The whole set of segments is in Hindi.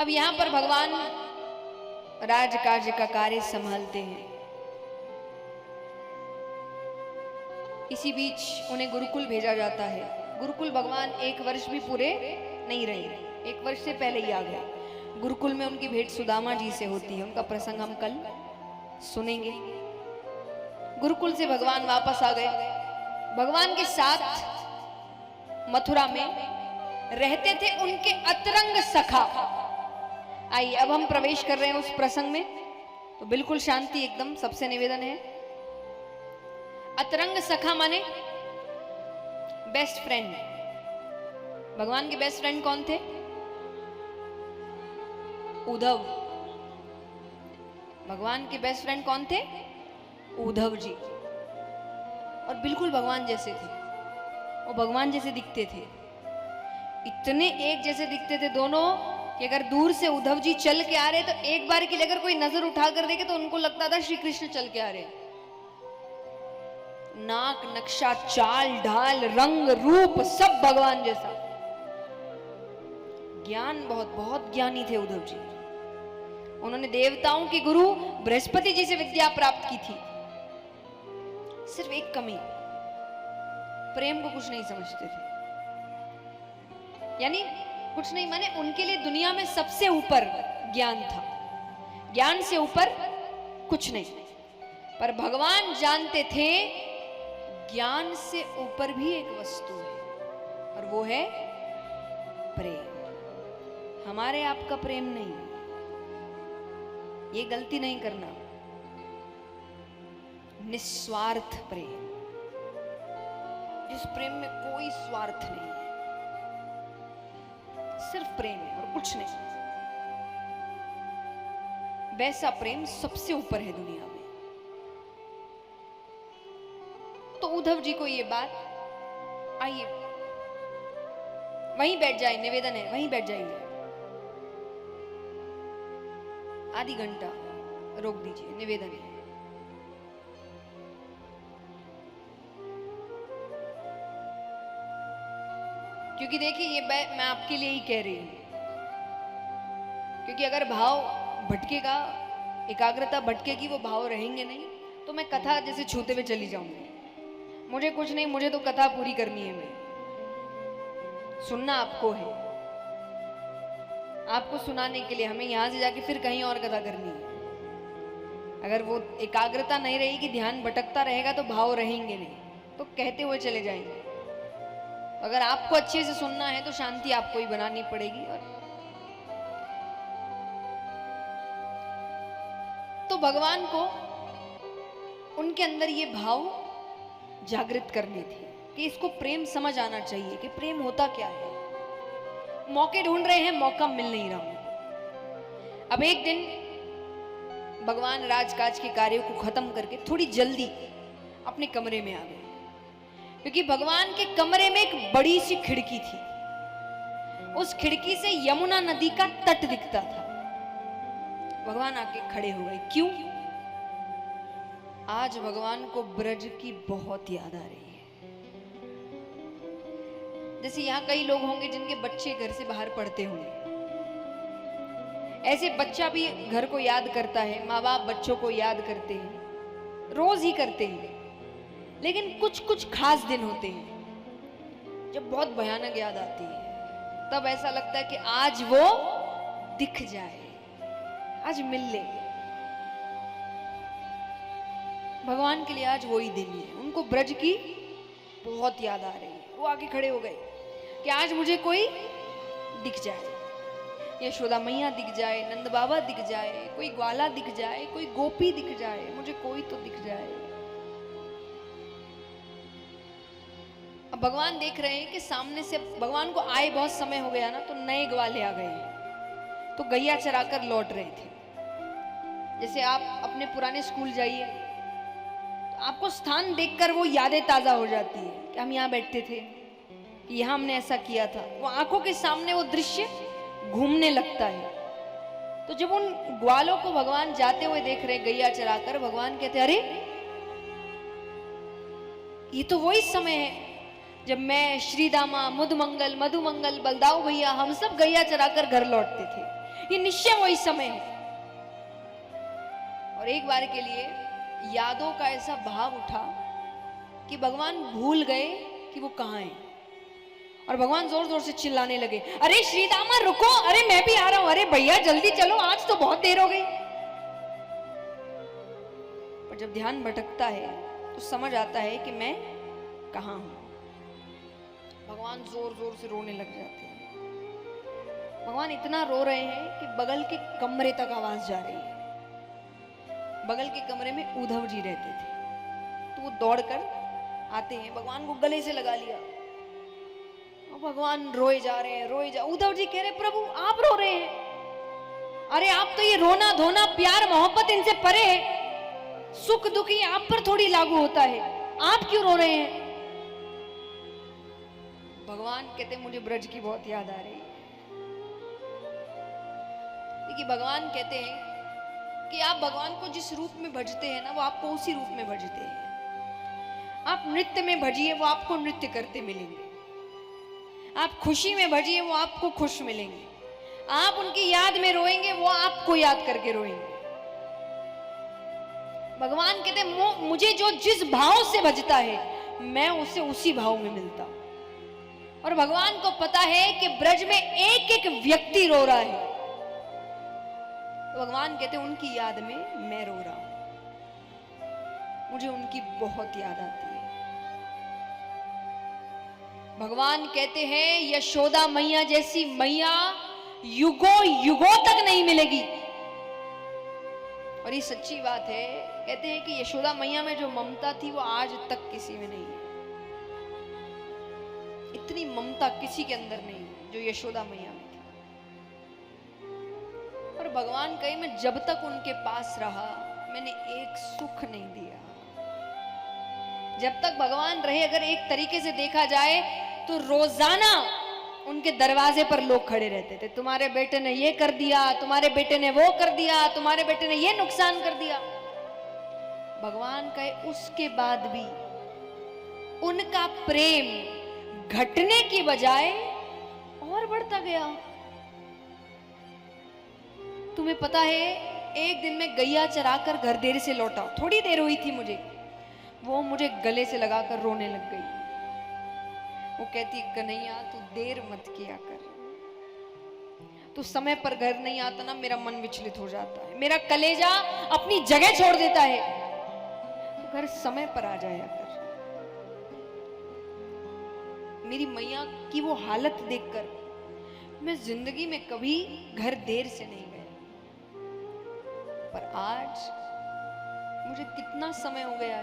अब यहां पर भगवान राजकाज का कार्य संभालते हैं। इसी बीच उन्हें गुरुकुल भेजा जाता है। गुरुकुल भगवान 1 वर्ष भी पूरे नहीं रहे, 1 वर्ष से पहले ही आ गए। गुरुकुल में उनकी भेंट सुदामा जी से होती है, उनका प्रसंग हम कल सुनेंगे। गुरुकुल से भगवान वापस आ गए। भगवान के साथ मथुरा में रहते थे उनके अतरंग सखा। आइए अब हम प्रवेश कर रहे हैं उस प्रसंग में, तो बिल्कुल शांति एकदम, सबसे निवेदन है। अतरंग सखा माने बेस्ट फ्रेंड। भगवान के बेस्ट फ्रेंड कौन थे? उद्धव। भगवान के बेस्ट फ्रेंड कौन थे? उद्धव जी। और बिल्कुल भगवान जैसे थे, वो भगवान जैसे दिखते थे, इतने एक जैसे दिखते थे दोनों कि अगर दूर से उद्धव जी चल के आ रहे तो एक बार के लिए अगर कोई नजर उठा कर देखे तो उनको लगता था श्री कृष्ण चल के आ रहे। नाक नक्शा, चाल ढाल, रंग रूप सब भगवान जैसा। ज्ञान बहुत ज्ञानी थे उद्धव जी। उन्होंने देवताओं के गुरु बृहस्पति जी से विद्या प्राप्त की थी। सिर्फ एक कमी, प्रेम को कुछ नहीं समझते थे। यानी कुछ नहीं माने उनके लिए दुनिया में सबसे ऊपर ज्ञान था, ज्ञान से ऊपर कुछ नहीं। पर भगवान जानते थे ज्ञान से ऊपर भी एक वस्तु है, और वो है प्रेम। हमारे आपका प्रेम नहीं, ये गलती नहीं करना। निस्वार्थ प्रेम, जिस प्रेम में कोई स्वार्थ नहीं है, सिर्फ प्रेम है और कुछ नहीं, वैसा प्रेम सबसे ऊपर है दुनिया में। तो उद्धव जी को ये बात, आइए वहीं बैठ जाए, निवेदन है वहीं बैठ जाइए, आधी घंटा रोक दीजिए, निवेदन है। क्योंकि देखिए ये मैं आपके लिए ही कह रही हूं, क्योंकि अगर भाव भटकेगा, एकाग्रता भटकेगी, वो भाव रहेंगे नहीं, तो मैं कथा जैसे छूते हुए चली जाऊंगी। मुझे कुछ नहीं, मुझे तो कथा पूरी करनी है। मैं सुनना आपको है, आपको सुनाने के लिए हमें यहां से जाके फिर कहीं और कथा करनी है। अगर वो एकाग्रता नहीं रहेगी, ध्यान भटकता रहेगा, तो भाव रहेंगे नहीं, तो कहते हुए चले जाएंगे। अगर आपको अच्छे से सुनना है तो शांति आपको ही बनानी पड़ेगी। और तो भगवान को उनके अंदर ये भाव जागृत करने थे कि इसको प्रेम समझ आना चाहिए कि प्रेम होता क्या है। मौके ढूंढ रहे हैं, मौका मिल नहीं रहा। अब एक दिन भगवान राजकाज के कार्यों को खत्म करके थोड़ी जल्दी अपने कमरे में आ गए, क्योंकि भगवान के कमरे में एक बड़ी सी खिड़की थी। उस खिड़की से यमुना नदी का तट दिखता था। भगवान आके खड़े हो गए। क्यों? आज भगवान को ब्रज की बहुत याद आ रही है। जैसे यहां कई लोग होंगे जिनके बच्चे घर से बाहर पढ़ते होंगे, ऐसे बच्चा भी घर को याद करता है, माँ बाप बच्चों को याद करते हैं, रोज ही करते हैं। लेकिन कुछ कुछ खास दिन होते हैं जब बहुत भयानक याद आती है, तब ऐसा लगता है कि आज वो दिख जाए, आज मिल ले। भगवान के लिए आज वही दिन है। उनको ब्रज की बहुत याद आ रही है। वो आगे खड़े हो गए कि आज मुझे कोई दिख जाए, यशोदा मैया दिख जाए, नंद बाबा दिख जाए, कोई ग्वाला दिख जाए, कोई गोपी दिख जाए, मुझे कोई तो दिख जाए। अब भगवान देख रहे हैं कि सामने से भगवान को आए बहुत समय हो गया ना, तो नए ग्वाले आ गए, तो गैया चराकर लौट रहे थे। जैसे आप अपने पुराने स्कूल जाइए तो आपको स्थान देखकर वो यादें ताजा हो जाती है कि हम यहाँ बैठते थे, कि यहाँ हमने ऐसा किया था। वो आंखों के सामने वो दृश्य घूमने लगता है। तो जब उन ग्वालों को भगवान जाते हुए देख रहे गैया चराकर, भगवान कहते अरे ये तो वही समय है जब मैं, श्रीदामा, मुदमंगल, मधुमंगल, बलदाऊ भैया, हम सब गैया चराकर घर लौटते थे। ये निश्चय वही समय है। और एक बार के लिए यादों का ऐसा भाव उठा कि भगवान भूल गए कि वो कहां हैं, और भगवान जोर जोर से चिल्लाने लगे, अरे श्रीदामा रुको, अरे मैं भी आ रहा हूं, अरे भैया जल्दी चलो, आज तो बहुत देर हो गई। पर जब ध्यान भटकता है तो समझ आता है कि मैं कहां हूं। भगवान जोर जोर से रोने लग जाते हैं। भगवान इतना रो रहे हैं कि बगल के कमरे तक आवाज जा रही है। बगल के कमरे में उद्धव जी रहते थे, तो वो दौड़कर आते हैं, भगवान को गले से लगा लिया और भगवान रोए जा रहे हैं, रोए जा। उद्धव जी कह रहे, प्रभु आप रो रहे हैं, अरे आप तो ये रोना धोना प्यार मोहब्बत इनसे परे है, सुख दुख ये आप पर थोड़ी लागू होता है, आप क्यों रो रहे हैं? भगवान कहते मुझे ब्रज की बहुत याद आ रही है। देखिए भगवान कहते हैं कि आप भगवान को जिस रूप में भजते हैं ना, वो आपको उसी रूप में भजते हैं। आप नृत्य में भजिए, वो आपको नृत्य करते मिलेंगे। आप खुशी में भजिए, वो आपको खुश मिलेंगे। आप उनकी याद में रोएंगे, वो आपको याद करके रोएंगे। भगवान कहते मुझे जो जिस भाव से भजता है मैं उसे उसी भाव में मिलता हूं। और भगवान को पता है कि ब्रज में एक एक व्यक्ति रो रहा है, तो भगवान कहते उनकी याद में मैं रो रहा हूं, मुझे उनकी बहुत याद आती है। भगवान कहते हैं यशोदा मैया जैसी मैया युगों युगों तक नहीं मिलेगी। और ये सच्ची बात है। कहते हैं कि यशोदा मैया में जो ममता थी वो आज तक किसी में नहीं है। इतनी ममता किसी के अंदर नहीं है जो यशोदा मैया में थी। और भगवान कहे मैं जब तक उनके पास रहा मैंने एक सुख नहीं दिया। जब तक भगवान रहे, अगर एक तरीके से देखा जाए तो रोजाना उनके दरवाजे पर लोग खड़े रहते थे, तुम्हारे बेटे ने ये कर दिया, तुम्हारे बेटे ने वो कर दिया, तुम्हारे बेटे ने ये नुकसान कर दिया। भगवान कहे उसके बाद भी उनका प्रेम घटने की बजाय और बढ़ता गया। तुम्हें पता है, एक दिन मैं गैया चराकर घर देर से लौटा, थोड़ी देर हुई थी मुझे, वो मुझे गले से लगाकर रोने लग गई। वो कहती कन्हैया तू देर मत किया कर, तू समय पर घर नहीं आता ना मेरा मन विचलित हो जाता है, मेरा कलेजा अपनी जगह छोड़ देता है, तो घर समय पर आ जाया कर। मेरी मैया की वो हालत देखकर मैं जिंदगी में कभी घर देर से नहीं गया, पर आज मुझे कितना समय हो गया है,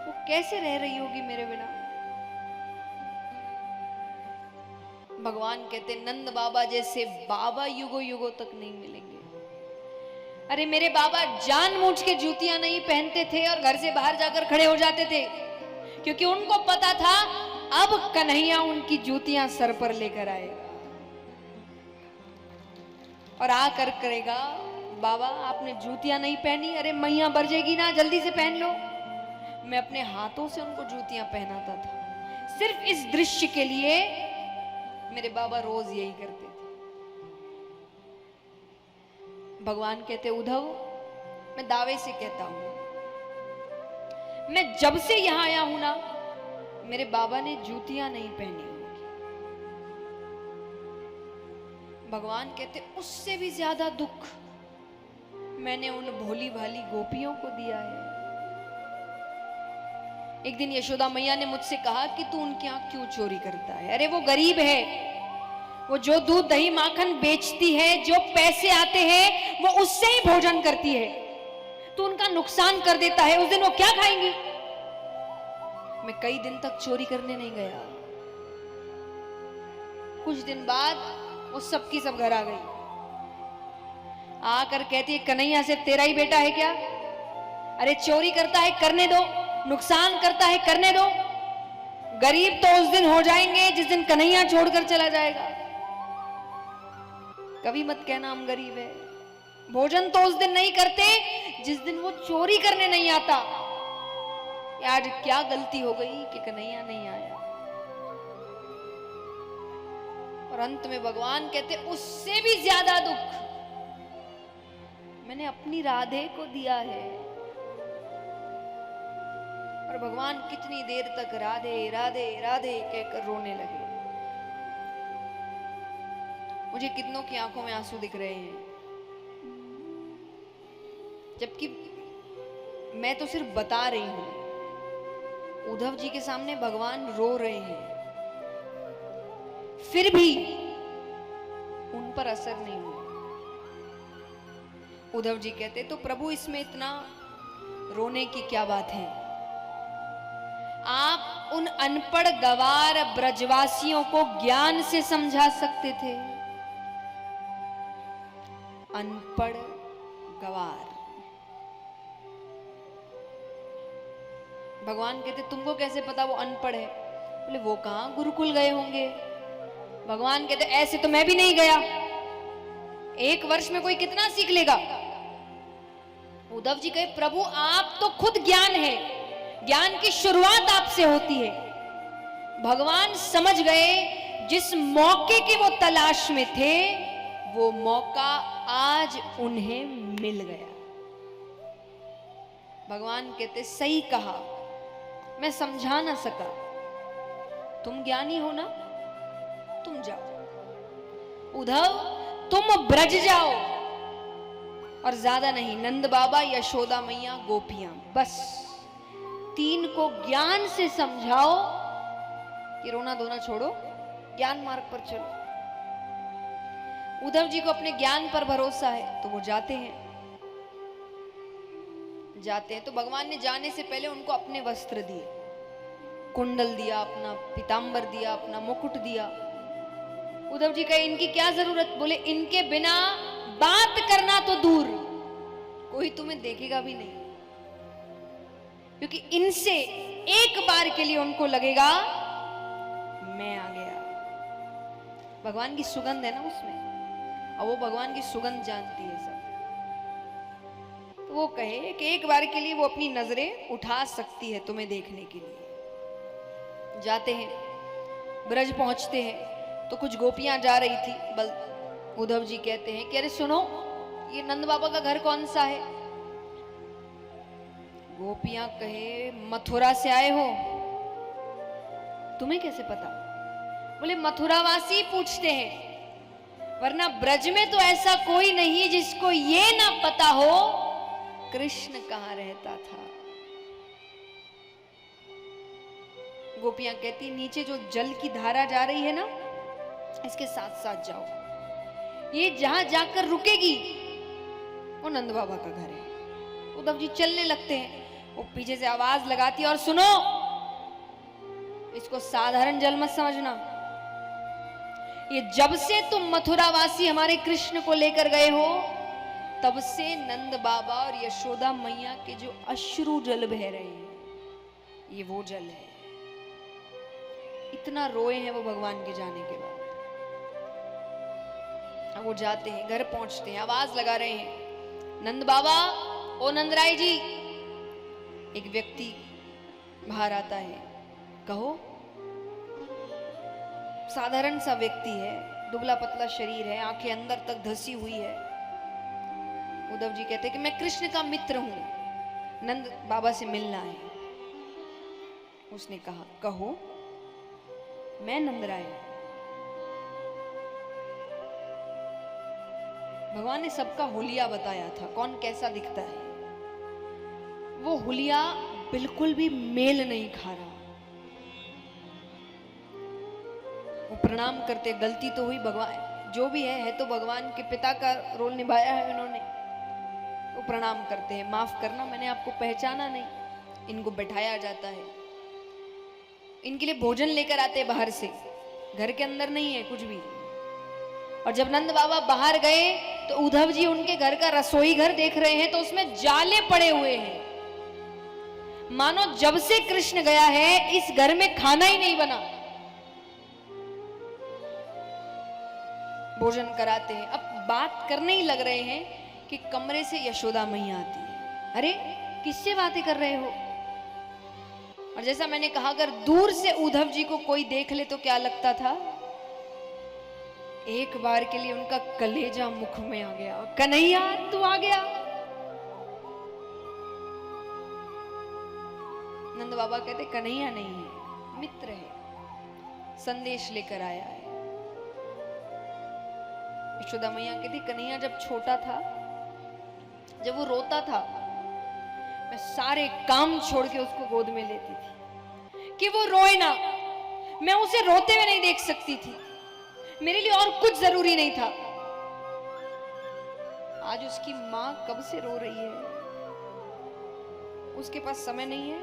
वो कैसे रह रही होगी मेरे बिना। भगवान कहते नंद बाबा जैसे बाबा युगों युगों तक नहीं मिलेंगे। अरे मेरे बाबा जानबूझ के जूतियां नहीं पहनते थे और घर से बाहर जाकर खड़े हो जाते थे, क्योंकि उनको पता था अब कन्हैया उनकी जूतियां सर पर लेकर आएगा और आकर करेगा, बाबा आपने जूतियां नहीं पहनी, अरे मैया बरजेगी ना, जल्दी से पहन लो। मैं अपने हाथों से उनको जूतियां पहनाता था। सिर्फ इस दृश्य के लिए मेरे बाबा रोज यही करते थे। भगवान कहते उद्धव मैं दावे से कहता हूं, मैं जब से यहां आया हूं ना, मेरे बाबा ने जूतियां नहीं पहनी होंगी। भगवान कहते उससे भी ज्यादा दुख मैंने उन भोली भाली गोपियों को दिया है। एक दिन यशोदा मैया ने मुझसे कहा कि तू उनके यहाँ क्यों चोरी करता है? अरे वो गरीब है, वो जो दूध दही माखन बेचती है, जो पैसे आते हैं वो उससे ही भोजन करती है, तू उनका नुकसान कर देता है, उस दिन वो क्या खाएंगी? मैं कई दिन तक चोरी करने नहीं गया। कुछ दिन बाद वो सबकी सब घर आ गई, आकर कहती है कन्हैया से तेरा ही बेटा है क्या? अरे चोरी करता है करने दो, नुकसान करता है करने दो, गरीब तो उस दिन हो जाएंगे जिस दिन कन्हैया छोड़कर चला जाएगा। कभी मत कहना हम गरीब है। भोजन तो उस दिन नहीं करते जिस दिन वो चोरी करने नहीं आता। आज क्या गलती हो गई कि कन्हैया नहीं आया। और और अंत में भगवान कहते उससे भी ज्यादा दुख मैंने अपनी राधे को दिया है। और भगवान कितनी देर तक राधे राधे राधे कहकर रोने लगे। मुझे कितनों की आंखों में आंसू दिख रहे हैं, जबकि मैं तो सिर्फ बता रही हूं। उद्धव जी के सामने भगवान रो रहे हैं, फिर भी उन पर असर नहीं हुआ। उद्धव जी कहते तो प्रभु इसमें इतना रोने की क्या बात है? आप उन अनपढ़ गवार ब्रजवासियों को ज्ञान से समझा सकते थे। अनपढ़ गवार, भगवान कहते तुमको कैसे पता वो अनपढ़ है? बोले वो कहां गुरुकुल गए होंगे। भगवान कहते ऐसे तो मैं भी नहीं गया, एक वर्ष में कोई कितना सीख लेगा। उद्धव जी कहे प्रभु आप तो खुद ज्ञान है, ज्ञान की शुरुआत आपसे होती है। भगवान समझ गए जिस मौके की वो तलाश में थे, वो मौका आज उन्हें मिल गया। भगवान कहते सही कहा, मैं समझा ना सका, तुम ज्ञानी हो ना, तुम जाओ। उद्धव तुम ब्रज जाओ, और ज्यादा नहीं, नंद बाबा, यशोदा मैया, गोपियां, बस तीन को ज्ञान से समझाओ कि रोना धोना छोड़ो, ज्ञान मार्ग पर चलो। उद्धव जी को अपने ज्ञान पर भरोसा है तो वो जाते हैं। तो भगवान ने जाने से पहले उनको अपने वस्त्र दिए, कुंडल दिया, अपना पीतांबर दिया, अपना मुकुट दिया। उद्धव जी कहे इनकी क्या जरूरत? बोले इनके बिना बात करना तो दूर, कोई तुम्हें देखेगा भी नहीं, क्योंकि इनसे एक बार के लिए उनको लगेगा मैं आ गया। भगवान की सुगंध है ना उसमें, और वो भगवान की सुगंध जानती है सब। तो वो कहे कि एक बार के लिए वो अपनी नजरें उठा सकती है तुम्हें देखने के लिए। जाते हैं, ब्रज पहुंचते हैं तो कुछ गोपियां जा रही थी। उद्धव जी कहते हैं कि अरे सुनो, ये नंद बाबा का घर कौन सा है? गोपियां कहे मथुरा से आए हो, तुम्हें कैसे पता? बोले मथुरावासी पूछते हैं, वरना ब्रज में तो ऐसा कोई नहीं जिसको ये ना पता हो कृष्ण कहां रहता था। गोपियां कहती नीचे जो जल की धारा जा रही है ना, इसके साथ साथ जाओ, ये जहां जाकर रुकेगी वो नंद बाबा का घर है। उद्धव जी चलने लगते हैं, वो पीछे से आवाज लगाती है, और सुनो, इसको साधारण जल मत समझना, ये जब से तुम मथुरावासी हमारे कृष्ण को लेकर गए हो, तब से नंद बाबा और यशोदा मैया के जो अश्रु जल बह रहे हैं, ये वो जल है। इतना रोए हैं वो भगवान के जाने के बाद। अब वो जाते हैं, घर पहुंचते हैं, आवाज लगा रहे हैं, नंद बाबा, ओ नंदराय जी। एक व्यक्ति बाहर आता है, कहो। साधारण सा व्यक्ति है, दुबला पतला शरीर है, आंखें अंदर तक धसी हुई है। उद्धव जी कहते हैं कि मैं कृष्ण का मित्र हूं, नंद बाबा से मिलना है। उसने कहा कहो, मैं नंदराय। भगवान ने सबका हुलिया बताया था, कौन कैसा दिखता है। वो हुलिया बिल्कुल भी मेल नहीं खा रहा। वो प्रणाम करते, गलती तो हुई, भगवान जो भी है तो भगवान के पिता का रोल निभाया है उन्होंने। वो प्रणाम करते हैं, माफ करना मैंने आपको पहचाना नहीं। इनको बैठाया जाता है, इनके लिए भोजन लेकर आते हैं बाहर से, घर के अंदर नहीं है कुछ भी। और जब नंद बाबा बाहर गए तो उद्धव जी उनके घर का रसोई घर देख रहे हैं, तो उसमें जाले पड़े हुए हैं, मानो जब से कृष्ण गया है इस घर में खाना ही नहीं बना। भोजन कराते हैं, अब बात करने ही लग रहे हैं कि कमरे से यशोदा मैया आती है। अरे किससे बातें कर रहे हो? और जैसा मैंने कहा, अगर दूर से उद्धव जी को कोई देख ले तो क्या लगता था? एक बार के लिए उनका कलेजा मुख में आ गया। कन्हैया तू आ गया। नंद बाबा कहते कन्हैया नहीं है, मित्र है, संदेश लेकर आया है। यशोदा मैया कहती कन्हैया जब छोटा था, जब वो रोता था, मैं सारे काम छोड़ के उसको गोद में लेती थी कि वो रोए ना। मैं उसे रोते हुए नहीं देख सकती थी, मेरे लिए और कुछ जरूरी नहीं था। आज उसकी मां कब से रो रही है, उसके पास समय नहीं है,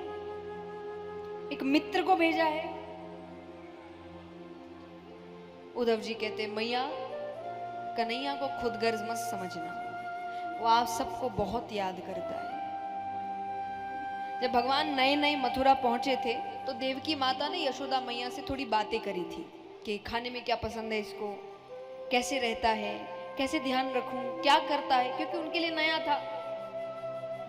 एक मित्र को भेजा है। उद्धव जी कहते मैया कन्हैया को खुद गर्ज मत समझना, वो आप सबको बहुत याद करता है। जब भगवान नए नए मथुरा पहुंचे थे तो देवकी माता ने यशोदा मैया से थोड़ी बातें करी थी कि खाने में क्या पसंद है इसको, कैसे रहता है, कैसे ध्यान रखूं, क्या करता है, क्योंकि उनके लिए नया था।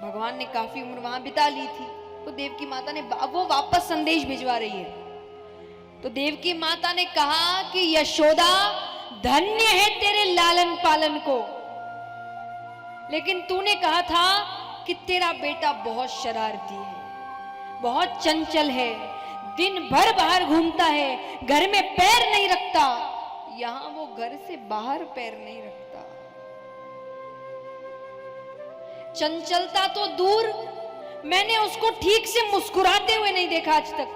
भगवान ने काफी उम्र वहां बिता ली थी, तो देवकी माता ने वो वापस संदेश भिजवा रही है। तो देवकी माता ने कहा कि यशोदा धन्य है तेरे लालन पालन को, लेकिन तूने कहा था कि तेरा बेटा बहुत शरारती है, बहुत चंचल है, दिन भर बाहर घूमता है, घर में पैर नहीं रखता। यहां वो घर से बाहर पैर नहीं रखता। चंचलता तो दूर, मैंने उसको ठीक से मुस्कुराते हुए नहीं देखा आज तक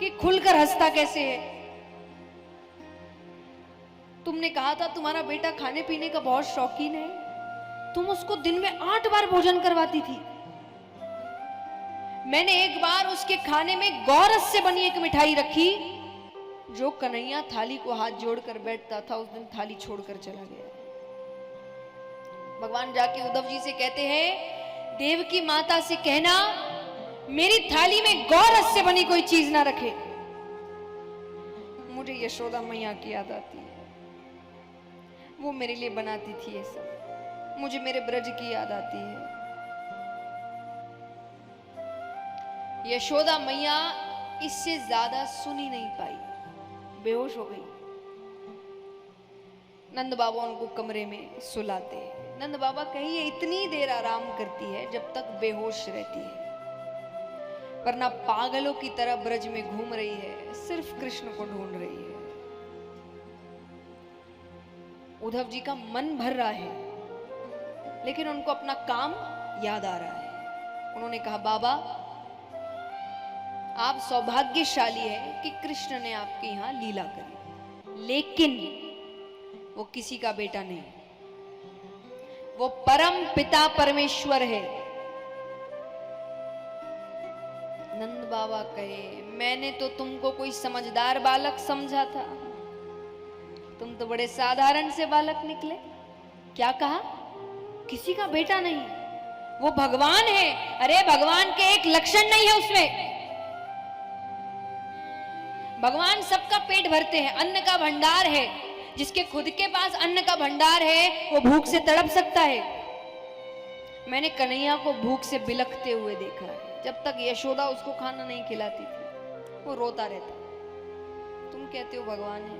कि खुलकर हंसता कैसे है। तुमने कहा था तुम्हारा बेटा खाने पीने का बहुत शौकीन है, तुम उसको दिन में 8 बार भोजन करवाती थी। मैंने एक बार उसके खाने में गौरस से बनी एक मिठाई रखी, जो कन्हैया थाली को हाथ जोड़कर बैठता था, उस दिन थाली छोड़कर चला गया। भगवान जाके उद्धव जी से कहते हैं देवकी माता से कहना मेरी थाली में गौरस से बनी कोई चीज ना रखे। मुझे यशोदा मैया की याद आती है, वो मेरे लिए बनाती थी ये सब। मुझे मेरे ब्रज की याद आती है। यशोदा मैया इससे ज्यादा सुन ही नहीं पाई, बेहोश हो गई। नंद बाबा उनको कमरे में सुलाते हैं। नंद बाबा कहिए इतनी देर आराम करती है जब तक बेहोश रहती है, वरना पागलों की तरह ब्रज में घूम रही है, सिर्फ कृष्ण को ढूंढ रही है। उद्धव जी का मन भर रहा है, लेकिन उनको अपना काम याद आ रहा है। उन्होंने कहा बाबा आप सौभाग्यशाली है कि कृष्ण ने आपके यहां लीला करी, लेकिन वो किसी का बेटा नहीं, वो परम पिता परमेश्वर है। नंद बाबा कहे मैंने तो तुमको कोई समझदार बालक समझा था, तुम तो बड़े साधारण से बालक निकले। क्या कहा? किसी का बेटा नहीं, वो भगवान है। अरे भगवान के एक लक्षण नहीं है उसमें। भगवान सबका पेट भरते हैं, अन्न का भंडार है। जिसके खुद के पास अन्न का भंडार है वो भूख से तड़प सकता है। मैंने कन्हैया को भूख से बिलखते हुए देखा है। जब तक यशोदा उसको खाना नहीं खिलाती थी वो रोता रहता। तुम कहते हो भगवान है,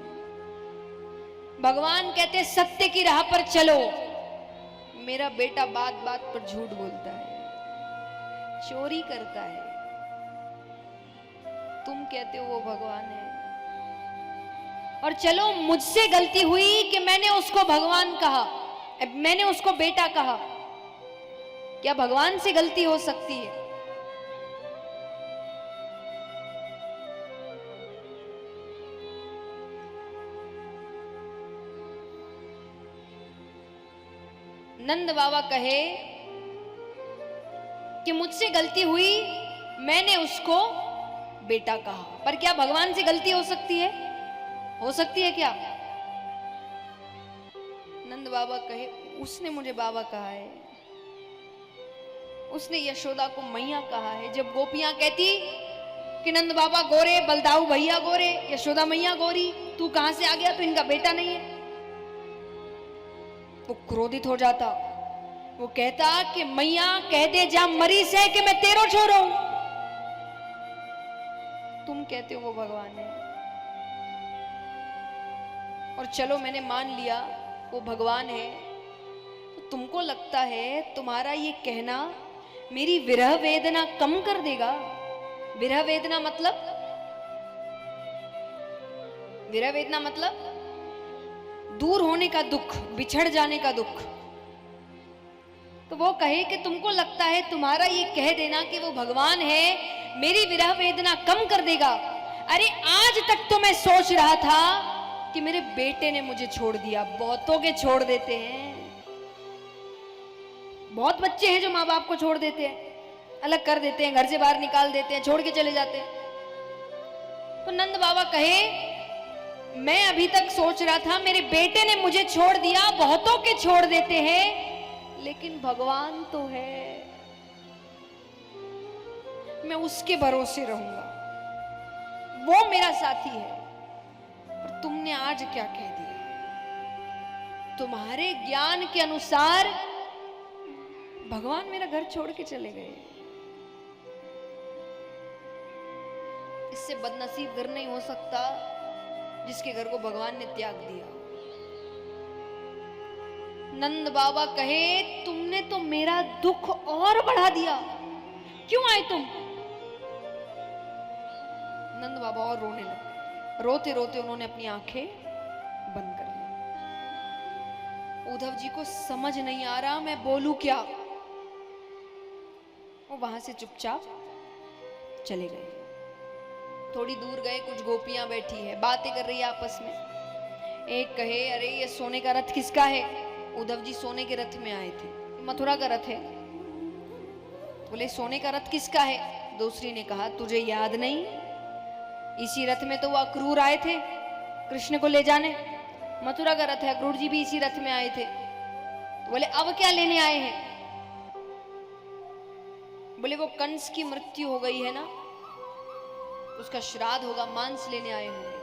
भगवान कहते सत्य की राह पर चलो। मेरा बेटा बात बात पर झूठ बोलता है, चोरी करता है, तुम कहते हो वो भगवान है। और चलो मुझसे गलती हुई कि मैंने उसको भगवान कहा, मैंने उसको बेटा कहा। क्या भगवान से गलती हो सकती है? नंद बाबा कहे कि मुझसे गलती हुई, मैंने उसको बेटा कहा। पर क्या भगवान से गलती हो सकती है? हो सकती है क्या? नंद बाबा कहे उसने मुझे बाबा कहा है, उसने यशोदा को मैया कहा है। जब गोपियां कहती कि नंद बाबा गोरे, बलदाऊ भैया गोरे, यशोदा मैया गोरी, तू कहां से आ गया, तो इनका बेटा नहीं है, वो क्रोधित हो जाता। वो कहता कि मैया कह दे जा मरी से कि मैं तेरो छोरो हूं। तुम कहते हो वो भगवान है। और चलो मैंने मान लिया वो भगवान है, तो तुमको लगता है तुम्हारा ये कहना मेरी विरह वेदना कम कर देगा? विरह वेदना मतलब, विरह वेदना मतलब दूर होने का दुख, बिछड़ जाने का दुख। तो वो कहे कि तुमको लगता है तुम्हारा ये कह देना कि वो भगवान है मेरी विरह वेदना कम कर देगा? अरे आज तक तो मैं सोच रहा था कि मेरे बेटे ने मुझे छोड़ दिया। बहुतों के छोड़ देते हैं, बहुत बच्चे हैं जो माँ बाप को छोड़ देते हैं, अलग कर देते हैं, घर से बाहर निकाल देते हैं, छोड़ के चले जाते हैं। तो नंद बाबा कहे मैं अभी तक सोच रहा था मेरे बेटे ने मुझे छोड़ दिया, बहुतों के छोड़ देते हैं, लेकिन भगवान तो है, मैं उसके भरोसे रहूंगा, वो मेरा साथी है। पर तुमने आज क्या कह दिया? तुम्हारे ज्ञान के अनुसार भगवान मेरा घर छोड़ के चले गए। इससे बदनसीब घर नहीं हो सकता जिसके घर को भगवान ने त्याग दिया। नंद बाबा कहे तुमने तो मेरा दुख और बढ़ा दिया, क्यों आए तुम? नंद बाबा और रोने लगे। रोते रोते उन्होंने अपनी आंखें बंद कर ली। उद्धव जी को समझ नहीं आ रहा मैं बोलूं क्या। वो वहां से चुपचाप चले गए। थोड़ी दूर गए, कुछ गोपियां बैठी है, बातें कर रही है आपस में। एक कहे अरे ये सोने का रथ किसका है? उद्धव जी सोने के रथ में आए थे, मथुरा का रथ है। बोले सोने का रथ किसका है? दूसरी ने कहा तुझे याद नहीं, इसी रथ में तो वो अक्रूर आए थे कृष्ण को ले जाने। मथुरा का रथ है, अक्रूर जी भी इसी रथ में आए थे। तो बोले अब क्या लेने आए हैं? बोले वो कंस की मृत्यु हो गई है ना, उसका श्राद्ध होगा, मांस लेने आए होंगे।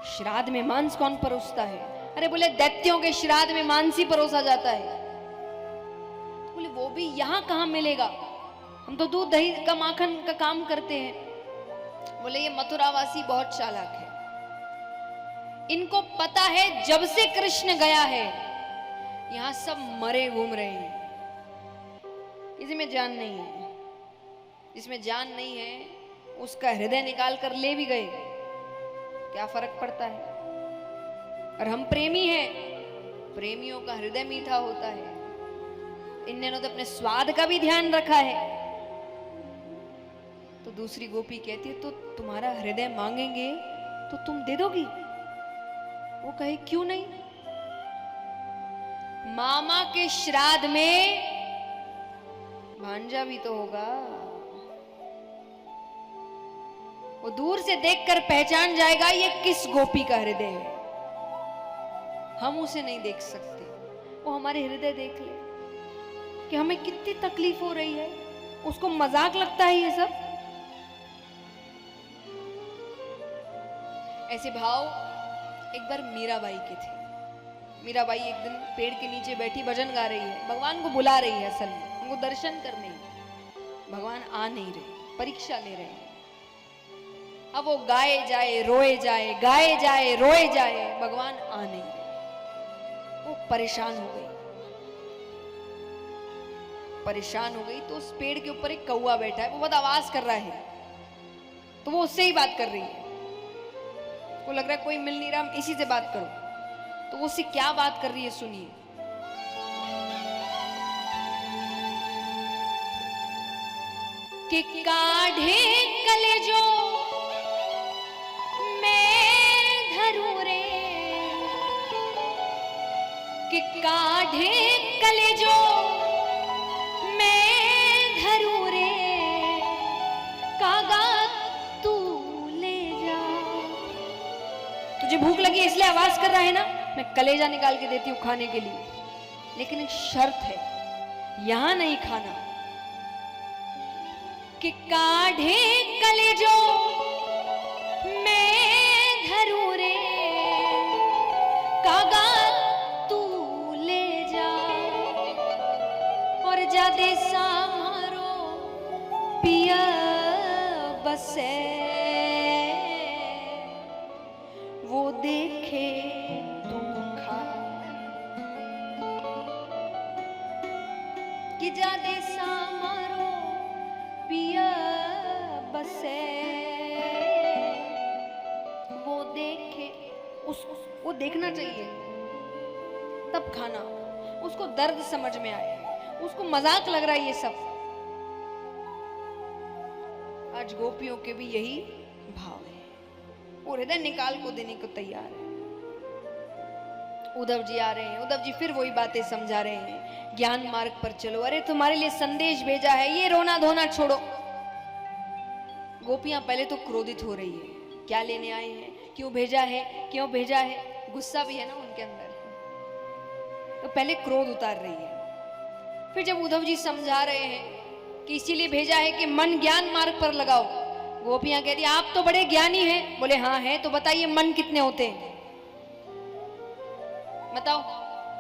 श्राद्ध में मांस कौन परोसता है? अरे बोले दैत्यों के श्राद्ध में मांस ही परोसा जाता है। तो बोले वो भी यहां कहां मिलेगा, हम तो दूध दही का माखन का काम करते हैं। बोले ये मथुरावासी बहुत चालाक है, इनको पता है जब से कृष्ण गया है यहां सब मरे घूम रहे हैं, किसी में जान नहीं है। जिसमें जान नहीं है उसका हृदय निकाल कर ले भी गए, क्या फर्क पड़ता है? और हम प्रेमी हैं, प्रेमियों का हृदय मीठा होता है। इनने तो अपने स्वाद का भी ध्यान रखा है। तो दूसरी गोपी कहती है तो तुम्हारा हृदय मांगेंगे तो तुम दे दोगी? वो कहे क्यों नहीं, मामा के श्राद्ध में भांजा भी तो होगा, वो दूर से देखकर पहचान जाएगा ये किस गोपी का हृदय है। हम उसे नहीं देख सकते, वो हमारे हृदय देख ले कि हमें कितनी तकलीफ हो रही है। उसको मजाक लगता है ये सब। ऐसे भाव एक बार मीराबाई के थे। मीराबाई एक दिन पेड़ के नीचे बैठी भजन गा रही है, भगवान को बुला रही है, असल में उनको दर्शन करने। भगवान आ नहीं रहे, परीक्षा ले रहे हैं। अब वो गाए जाए रोए जाए, गाए जाए रोए जाए, भगवान आ नहीं रहे। वो परेशान हो गई, परेशान हो गई। तो उस पेड़ के ऊपर एक कौवा बैठा है, वो बहुत आवाज कर रहा है, तो वो उससे ही बात कर रही है। वो लग रहा है कोई मिल नहीं रहा, इसी से बात करो। तो वो उससे क्या बात कर रही है सुनिए। कि काढ़े कलेजो मैं धरूं रे, कि काढ़े कलेजो मैं धरूं रे, कागा तू ले जा। तुझे भूख लगी इसलिए आवाज कर रहा है ना, मैं कलेजा निकाल के देती हूँ खाने के लिए, लेकिन एक शर्त है, यहां नहीं खाना। कि काढ़े कलेजो मैं धरूं रे, कागा तू ले जा। और जा देसा मारो पिया बसे, वो देखे कि जादे सामारो पिया बसे, वो देखे, वो देखना चाहिए तब खाना, उसको दर्द समझ में आए, उसको मजाक लग रहा है ये सब। आज गोपियों के भी यही भाव है, वो हृदय निकाल को देने को तैयार है। उद्धव जी आ रहे हैं, उद्धव जी फिर वही बातें समझा रहे हैं, ज्ञान मार्ग पर चलो, अरे तुम्हारे लिए संदेश भेजा है, ये रोना धोना छोड़ो। गोपियां पहले तो क्रोधित हो रही है, क्या लेने आए हैं, क्यों भेजा है, क्यों भेजा है, गुस्सा भी है ना उनके अंदर, तो पहले क्रोध उतार रही है। फिर जब उद्धव जी समझा रहे हैं कि इसीलिए भेजा है कि मन ज्ञान मार्ग पर लगाओ, गोपियां कह रही आप तो बड़े ज्ञानी हैं। बोले हाँ है, तो बताइए मन कितने होते हैं, बताओ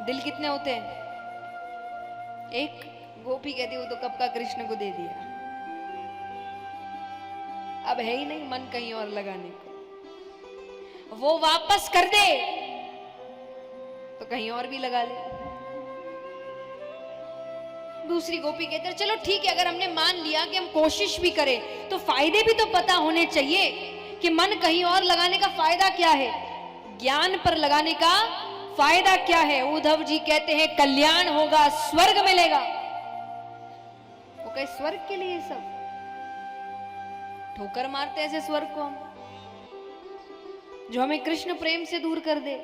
दिल कितने होते हैं? एक। गोपी कहती वो तो कब का कृष्ण को दे दिया, अब है ही नहीं मन कहीं और लगाने को, वो वापस कर दे तो कहीं और भी लगा ले। दूसरी गोपी कहते हैं चलो ठीक है, अगर हमने मान लिया कि हम कोशिश भी करें तो फायदे भी तो पता होने चाहिए कि मन कहीं और लगाने का फायदा क्या है, ज्ञान पर लगाने का फायदा क्या है। उद्धव जी कहते हैं कल्याण होगा, स्वर्ग मिलेगा। वो कहे स्वर्ग के लिए सब ठोकर मारते ऐसे स्वर्ग को हम, जो हमें कृष्ण प्रेम से दूर कर दे।